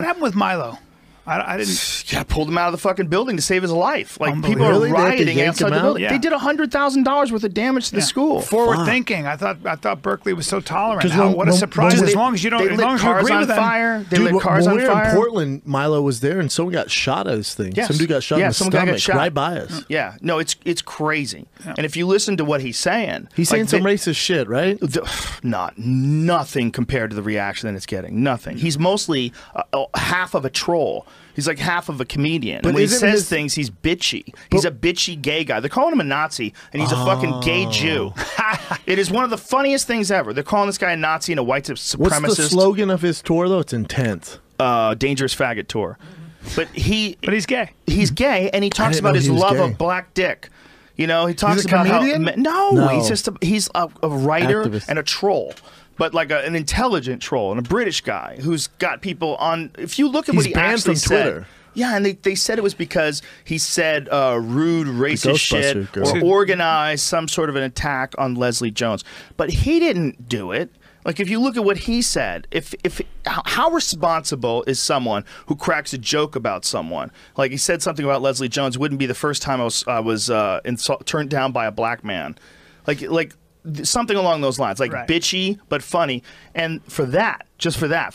happened with Milo? I didn't. Yeah, pulled him out of the fucking building to save his life. Like people are rioting outside the building. Yeah. They did $100,000 worth of damage to the school. Forward thinking. I thought Berkeley was so tolerant. What a surprise! As long as you don't, as long as you agree with them. They lit cars on fire. In Portland, Milo was there, and someone got shot at his thing. Yes. Some dude got shot in the stomach right by us. Yeah, no, it's crazy. Yeah. And if you listen to what he's saying, saying some racist shit, right? Nothing compared to the reaction that it's getting. Nothing. He's mostly half of a troll. He's like half of a comedian. But when he says things, he's bitchy. He's a bitchy gay guy. They're calling him a Nazi, and he's a fucking gay Jew. It is one of the funniest things ever. They're calling this guy a Nazi and a white supremacist. What's the slogan of his tour, though? It's intense. Dangerous faggot tour. But he's gay. He's gay, and he talks about his love of black dick. You know, he talks about comedian? No, he's just he's a writer and a troll. But like an intelligent troll and a British guy who's got people on. If you look at what he actually said, Twitter. Yeah, and they said it was because he said rude, racist shit or organized some sort of an attack on Leslie Jones. But he didn't do it. Like if you look at what he said, how responsible is someone who cracks a joke about someone? Like he said something about Leslie Jones. It wouldn't be the first time I was turned down by a black man. Like. Something along those lines, like bitchy but funny, and for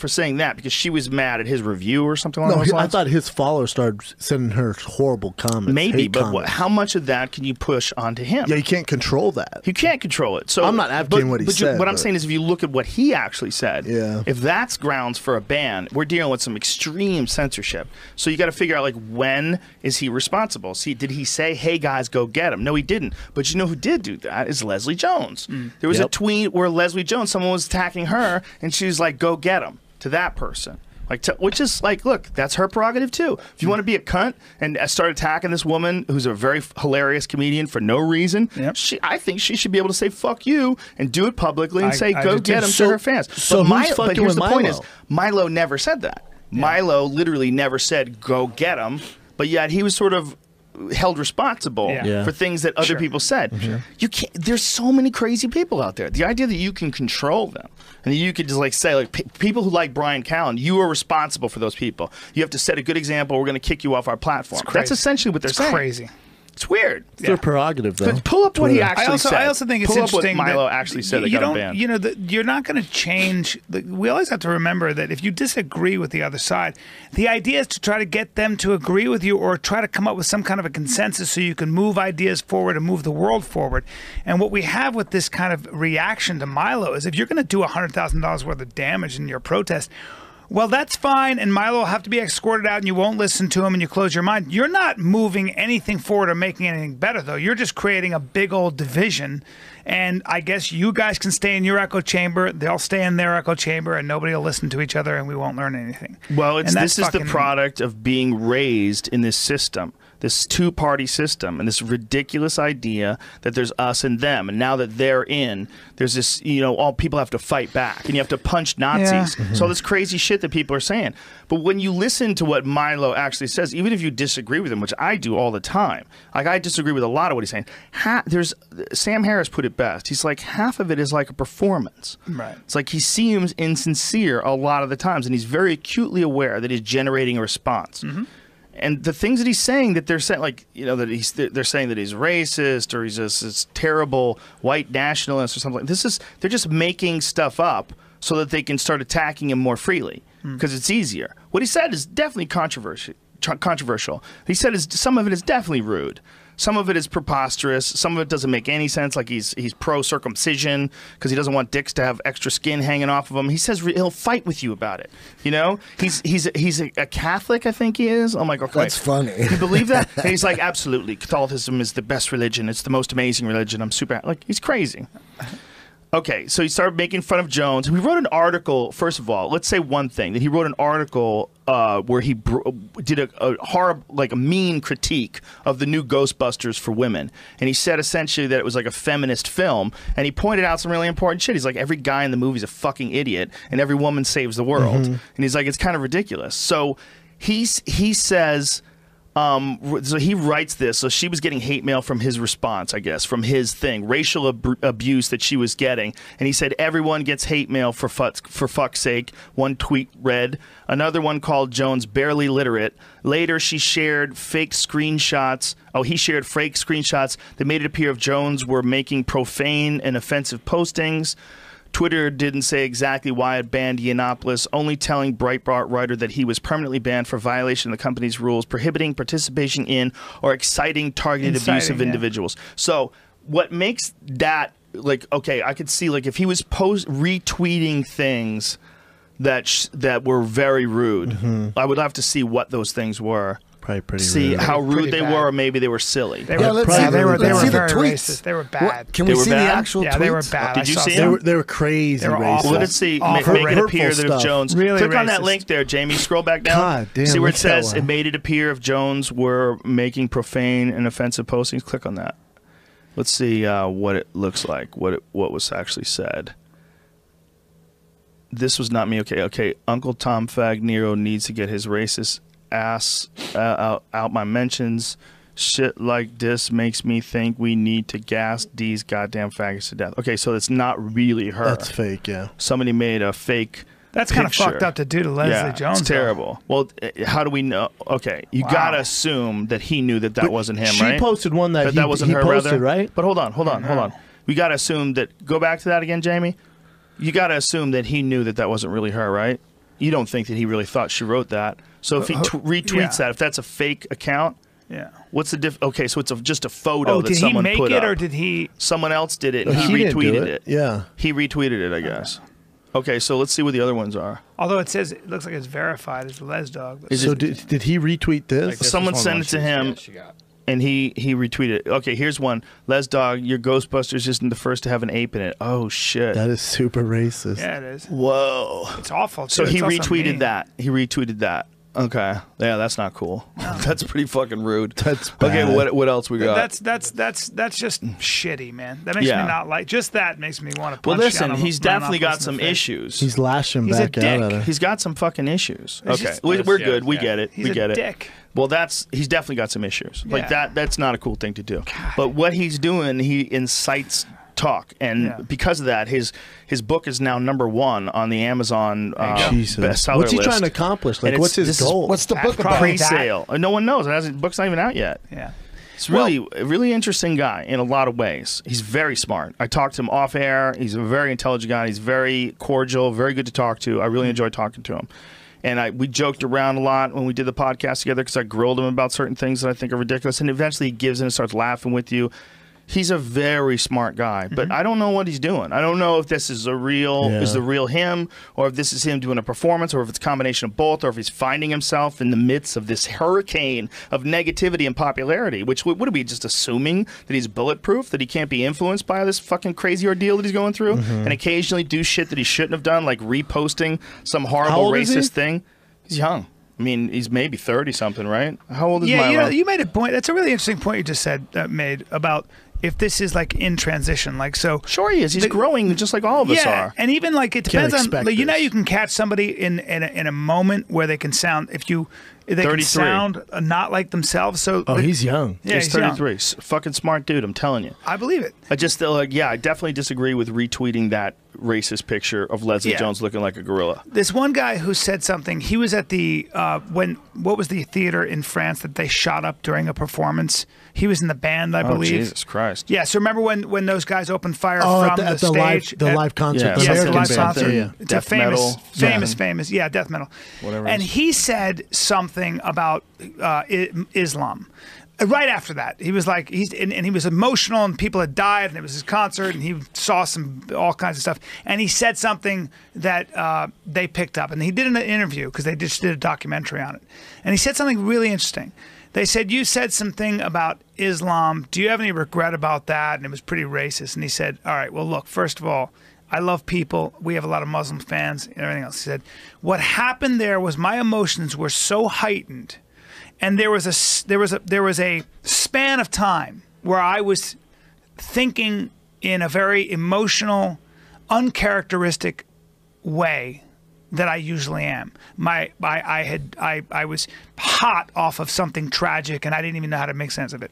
saying that, because she was mad at his review or something along those lines. I thought his followers started sending her horrible comments. Maybe, but how much of that can you push onto him? Yeah, you can't control that. You can't control it. So I'm not advocating what he said. What I'm saying is, if you look at what he actually said, yeah. If that's grounds for a ban, we're dealing with some extreme censorship. So you got to figure out, like, when is he responsible? See, did he say, "Hey guys, go get him"? No, he didn't. But you know who did do that is Leslie Jones. There was a tweet where Leslie Jones, someone was attacking her, and she was like, "Go get him," to that person. Like, which is like, look, that's her prerogative too. If you want to be a cunt and start attacking this woman who's a very hilarious comedian for no reason, I think she should be able to say "fuck you" and do it publicly and say "go get him" to her fans. So but here's the point: is Milo never said that. Yeah. Milo literally never said "go get him," but yet he was sort of held responsible for things that other people said. You can't. There's so many crazy people out there. The idea that you can control them and that you could just like say, like, people who like Brian Callen, you are responsible for those people. You have to set a good example. We're going to kick you off our platform. That's essentially what they're saying. Crazy. It's weird. It's their prerogative, though. But pull up what he actually said. I also think it's interesting what Milo actually said. You know, you're not going to change. We always have to remember that if you disagree with the other side, the idea is to try to get them to agree with you or try to come up with some kind of a consensus so you can move ideas forward and move the world forward. And what we have with this kind of reaction to Milo is if you're going to do $100,000 worth of damage in your protest, well, that's fine, and Milo will have to be escorted out, and you won't listen to him, and you close your mind. You're not moving anything forward or making anything better, though. You're just creating a big old division, and I guess you guys can stay in your echo chamber, they'll stay in their echo chamber, and nobody will listen to each other, and we won't learn anything. Well, this is the product of being raised in this system. This two-party system and this ridiculous idea that there's us and them, and now that they're in, there's this, you know, all people have to fight back, and you have to punch Nazis. Yeah. So all this crazy shit that people are saying. But when you listen to what Milo actually says, even if you disagree with him, which I do all the time, like I disagree with a lot of what he's saying. Sam Harris put it best. He's like, half of it is like a performance. Right. It's like he seems insincere a lot of the times, and he's very acutely aware that he's generating a response. And the things that he's saying, that they're saying, like, you know, that they're saying that he's racist or he's just this terrible white nationalist or something. They're just making stuff up so that they can start attacking him more freely because it's easier. What he said is definitely controversial. He said some of it is definitely rude. Some of it is preposterous. Some of it doesn't make any sense. Like he's pro-circumcision because he doesn't want dicks to have extra skin hanging off of him. He says he'll fight with you about it. You know, he's a Catholic, I think he is. I'm like, okay, that's funny. You believe that? And he's like, absolutely. Catholicism is the best religion. It's the most amazing religion. I'm super like he's crazy. Okay, so he started making fun of Jones. We wrote an article, first of all, let's say one thing, that he wrote an article where he did a horrible, like a mean critique of the new Ghostbusters for women. And he said essentially that it was like a feminist film. And he pointed out some really important shit. He's like, every guy in the movie is a fucking idiot and every woman saves the world. And he's like, it's kind of ridiculous. So he says, So he writes this. So she was getting hate mail from his response, I guess, from his thing, racial abuse that she was getting. And he said, everyone gets hate mail for fuck's sake. One tweet read. Another one called Jones barely literate. Later, she shared fake screenshots. Oh, he shared fake screenshots that made it appear if Jones were making profane and offensive postings. Twitter didn't say exactly why it banned Yiannopoulos, only telling Breitbart writer that he was permanently banned for violation of the company's rules, prohibiting participation in or exciting targeted abuse of individuals. So what makes that, like, okay, I could see, like, if he was retweeting things that were very rude, I would have to see what those things were. Probably pretty see rude. how rude they were, or maybe they were silly. They were very racist. They were bad. Can we see the actual tweets? Yeah, they were bad. Did you see them? They were crazy. They were racist. awful. Well, let's see. Make it appear that if Jones. Really click racist. on that link there, Jamie. Scroll back down. God damn, see where it says it made it appear if Jones were making profane and offensive postings. Click on that. Let's see what it looks like. What was actually said. This was not me. Okay. Uncle Tom Fag Nero needs to get his racist ass out my mentions. Shit like this makes me think we need to gas these goddamn faggots to death. Okay, so it's not really her. That's fake, yeah. Somebody made a fake That's kind of fucked up to do to Leslie Jones. It's terrible. Well, how do we know? Okay, you gotta assume that he knew that wasn't him, she right? She posted one that that wasn't he her, posted, rather? right? But hold on. We gotta assume that. Go back to that again, Jamie. You gotta assume that he knew that wasn't really her, right? You don't think that he really thought she wrote that. So if he retweets that, if that's a fake account, what's the diff? Okay, so it's just a photo that someone put up. Did he make it or did he? Someone else did it, and he retweeted it. Yeah, he retweeted it, I guess. Okay, so let's see what the other ones are. Although it says it looks like it's verified as the Les Dog. So did he retweet this? Like someone sent it to him, and he retweeted it. Okay, here's one. Les Dog, your Ghostbusters isn't the first to have an ape in it. Oh, shit. That is super racist. Yeah, it is. Whoa. It's awful, too. So he retweeted that. He retweeted that. Okay. Yeah, that's not cool. No. That's pretty fucking rude. That's bad. Okay, what else we got? That's just shitty, man. That makes me not like. Just that makes me want to punch. Well, listen, he's definitely got some issues. He's lashing back out at her. He's got some fucking issues. Okay, we're good. We get it. He's we get a it. Dick. Well, he's definitely got some issues. Like that's not a cool thing to do. God. But what he's doing, he incites talk, and because of that, his book is now #1 on the Amazon bestseller What's he list. trying to accomplish? Like, what's his goal? What's the book about? Pre-sale. No one knows. The book's not even out yet. Yeah. It's really a really interesting guy in a lot of ways. He's very smart. I talked to him off air. He's a very intelligent guy. He's very cordial, very good to talk to. I really enjoyed talking to him. And we joked around a lot when we did the podcast together because I grilled him about certain things that I think are ridiculous. And eventually he gives in and starts laughing with you. He's a very smart guy, but I don't know what he's doing. I don't know if this is the real him, or if this is him doing a performance, or if it's a combination of both, or if he's finding himself in the midst of this hurricane of negativity and popularity, which would be just assuming that he's bulletproof, that he can't be influenced by this fucking crazy ordeal that he's going through, and occasionally do shit that he shouldn't have done, like reposting some horrible racist thing. He's young. I mean, he's maybe 30-something, right? How old is Milo? You made a point. That's a really interesting point you just said, made about if this is like in transition, like so. Sure, he is. He's growing just like all of us are. And even like it depends on. Like, you know, you can catch somebody in a moment where they can sound can sound not like themselves. So he's young. Yeah, he's 33. Young. Fucking smart dude. I'm telling you. I believe it. I just I definitely disagree with retweeting that racist picture of Leslie Jones looking like a gorilla. This one guy who said something. He was at the what was the theater in France that they shot up during a performance? He was in the band, I believe. Jesus Christ! Yeah. So remember when those guys opened fire from the stage? The live concert. Yeah, the live concert. Yeah. It's a famous. Yeah, death metal. Whatever. And he said something about Islam. Right after that, he was like, he was emotional, and people had died, and it was his concert, and he saw all kinds of stuff, and he said something that they picked up, and he did an interview because they just did a documentary on it, and he said something really interesting. They said, you said something about Islam. Do you have any regret about that? And it was pretty racist. And he said, all right, well, look, first of all, I love people. We have a lot of Muslim fans and everything else. He said, what happened there was my emotions were so heightened, and there was a span of time where I was thinking in a very emotional, uncharacteristic way that I usually am. I was hot off of something tragic, and I didn't even know how to make sense of it.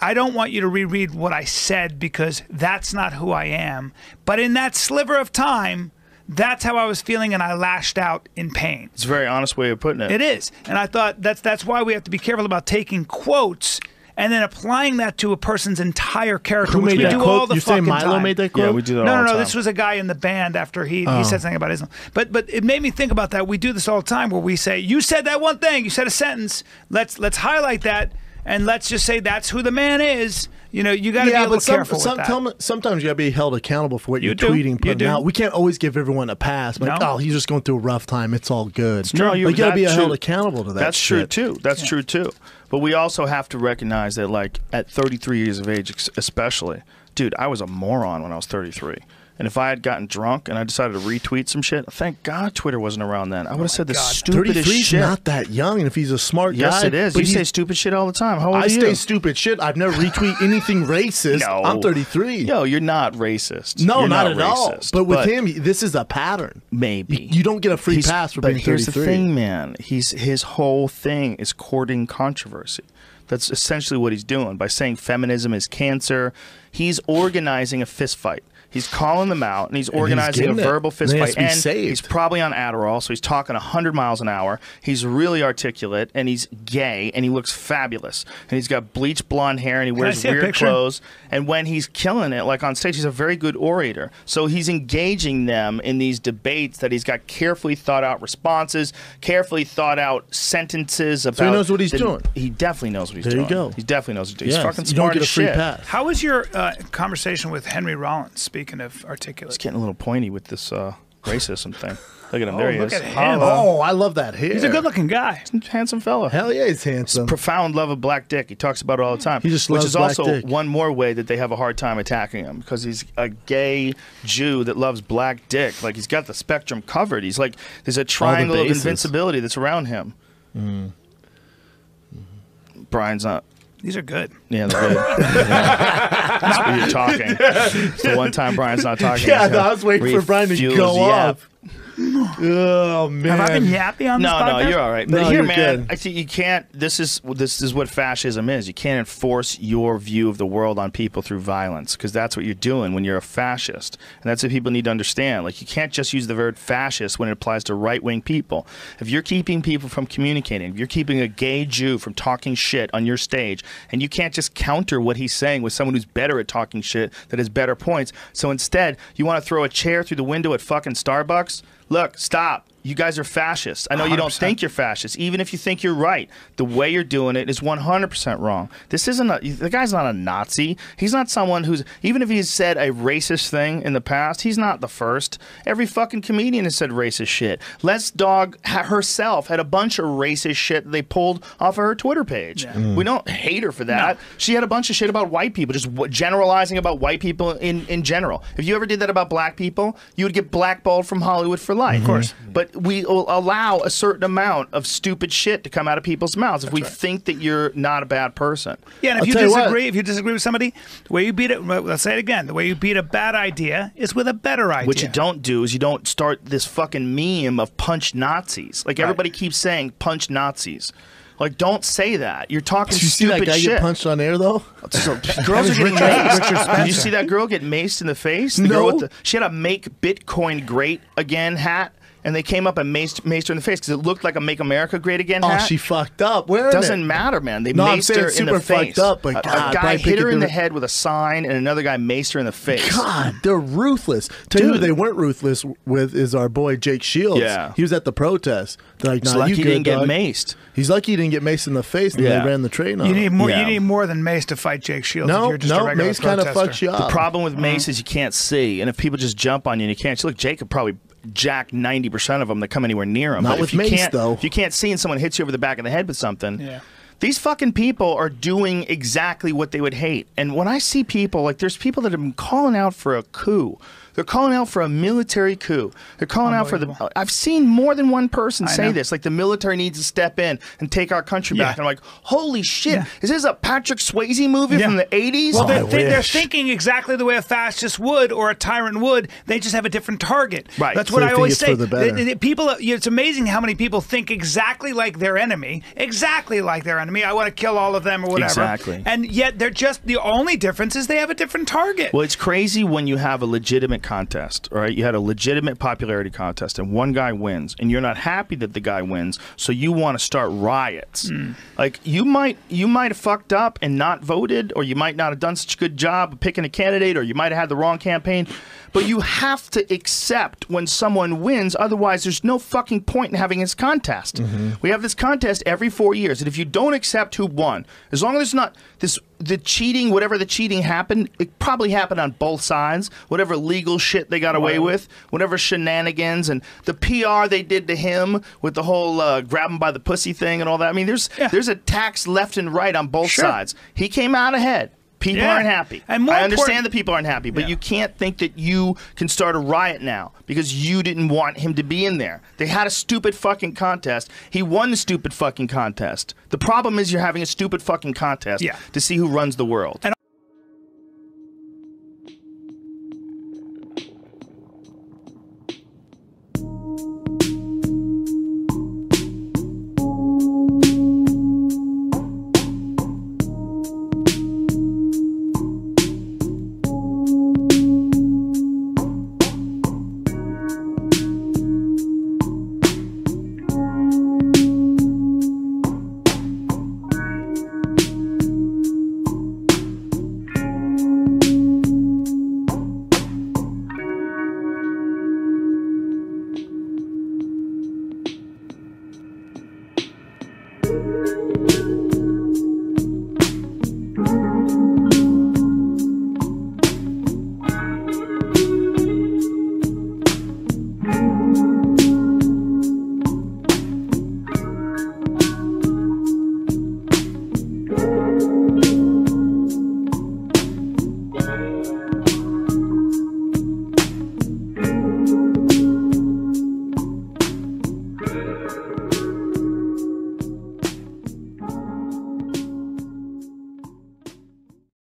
I don't want you to reread what I said, because that's not who I am. But in that sliver of time, that's how I was feeling, and I lashed out in pain. It's a very honest way of putting it. It is. And I thought that's why we have to be careful about taking quotes and then applying that to a person's entire character. Who made that quote? You say Milo made that quote? Yeah, we do that all the time. No, this was a guy in the band after he said something about Islam. But it made me think about that. We do this all the time where we say, you said that one thing, you said a sentence, let's highlight that, and let's just say that's who the man is. You know, you got to be a little careful with that. Sometimes you got to be held accountable for what you're tweeting, putting out. We can't always give everyone a pass. Like, oh, he's just going through a rough time. It's all good. No, you got to be held accountable to that. That's true too. That's true too. But we also have to recognize that, like, at 33 years of age, especially, dude, I was a moron when I was 33. And if I had gotten drunk and I decided to retweet some shit, thank God Twitter wasn't around then. I would have said the stupidest shit. 33's not that young, and if he's a smart guy. Yes, it is. But you say stupid shit all the time. How old are you? I say stupid shit. I've never retweet anything racist. No. I'm 33. Yo, you're not racist. No, you're not at all. But with him, this is a pattern. Maybe. You don't get a free pass for being 33. But here's the thing, man. His whole thing is courting controversy. That's essentially what he's doing. By saying feminism is cancer, he's organizing a fist fight. He's calling them out, and he's organizing a verbal fist fight. And he's probably on Adderall, so he's talking 100 miles an hour. He's really articulate, and he's gay, and he looks fabulous. And he's got bleached blonde hair, and he wears weird clothes. And when he's killing it, like on stage, he's a very good orator. So he's engaging them in these debates that he's got carefully thought out responses, carefully thought out sentences about. So he knows what he's doing. He definitely knows what he's doing. There you go. He definitely knows what he's doing. Yeah, he's fucking smart as shit. Pass. How was your conversation with Henry Rollins? Speaking of articulate, he's getting a little pointy with this racism thing. Look at him. There he is. Look at him. Oh, I love that hair. He's a good-looking guy. He's a handsome fella. Hell yeah, he's handsome. Profound love of black dick. He talks about it all the time. He just loves which is black also dick. one more way that they have a hard time attacking him, because he's a gay Jew that loves black dick. Like, he's got the spectrum covered. He's like, there's a triangle of invincibility that's around him. Brian's not. These are good. Yeah, they're good. That's when you're talking. It's the one time Brian's not talking. Yeah, I was waiting for Brian to go off. Oh man! Have I been yappy on this podcast? No, you're all right. But no, here, man, good. I think you can't. This is what fascism is. You can't enforce your view of the world on people through violence, because that's what you're doing when you're a fascist, and that's what people need to understand. Like, you can't just use the word fascist when it applies to right-wing people. If you're keeping people from communicating, if you're keeping a gay Jew from talking shit on your stage, and you can't just counter what he's saying with someone who's better at talking shit, that has better points. So instead, you want to throw a chair through the window at fucking Starbucks. Look, stop. You guys are fascists. I know 100%. You don't think you're fascist. Even if you think you're right, the way you're doing it is 100% wrong. This isn't the guy's not a Nazi. He's not someone who's, even if he's said a racist thing in the past, he's not the first. Every fucking comedian has said racist shit. Les Dog herself had a bunch of racist shit that they pulled off of her Twitter page. Yeah. We don't hate her for that. No. She had a bunch of shit about white people, just generalizing about white people in general. If you ever did that about black people, you would get blackballed from Hollywood for life. Of course. But we will allow a certain amount of stupid shit to come out of people's mouths if we think that you're not a bad person. Yeah, and if you disagree with somebody, the way you beat it, let's say it again, the way you beat a bad idea is with a better idea. What you don't do is you don't start this fucking meme of punch Nazis. Like, everybody keeps saying punch Nazis. Like, don't say that. You're talking stupid shit. Did you see that guy get punched on air, though? So, girls are getting maced. Did you see that girl get maced in the face? The girl with she had a Make Bitcoin Great Again hat. And they came up and maced her in the face because it looked like a Make America Great Again hat. Oh, she fucked up. Where doesn't matter, man. They maced her in the face. Fucked up, but God, a guy hit her in the head with a sign, and another guy maced her in the face. God, they're ruthless. Tell you who they weren't ruthless with is our boy Jake Shields. Yeah. He was at the protest. They're like, nah, lucky he didn't get maced. He's lucky he didn't get maced in the face, and they ran the train on him. You need more than mace to fight Jake Shields. No, if you're just a regular mace kind of fucks you up. The problem with mace is you can't see, and if people just jump on you and you can't see, look, Jake could probably jack 90% of them that come anywhere near him. Not with mace, though. If you can't see and someone hits you over the back of the head with something, these fucking people are doing exactly what they would hate. And when I see people, like, there's people that have been calling out for a coup They're calling out for a military coup. They're calling out for the. I've seen more than one person say this. Like the military needs to step in and take our country back. And I'm like, holy shit! Is this a Patrick Swayze movie from the '80s? Well, they're thinking exactly the way a fascist would or a tyrant would. They just have a different target. Right. That's what I always say. People, it's amazing how many people think exactly like their enemy. Exactly like their enemy. I want to kill all of them or whatever. Exactly. And yet they're just the only difference is they have a different target. Well, it's crazy when you have a legitimate contest, right? You had a legitimate popularity contest, and one guy wins, and you're not happy that the guy wins, so you want to start riots. Like you might have fucked up and not voted, or you might not have done such a good job of picking a candidate, or you might have had the wrong campaign. But you have to accept when someone wins, otherwise there's no fucking point in having this contest. We have this contest every 4 years, and if you don't accept who won, as long as it's not the cheating, whatever the cheating happened, it probably happened on both sides, whatever legal shit they got away with, whatever shenanigans, and the PR they did to him with the whole grab him by the pussy thing and all that. I mean, there's attacks left and right on both sides. He came out ahead. People aren't happy. And I understand that people aren't happy, but you can't think that you can start a riot now because you didn't want him to be in there. They had a stupid fucking contest. He won the stupid fucking contest. The problem is you're having a stupid fucking contest to see who runs the world. And you.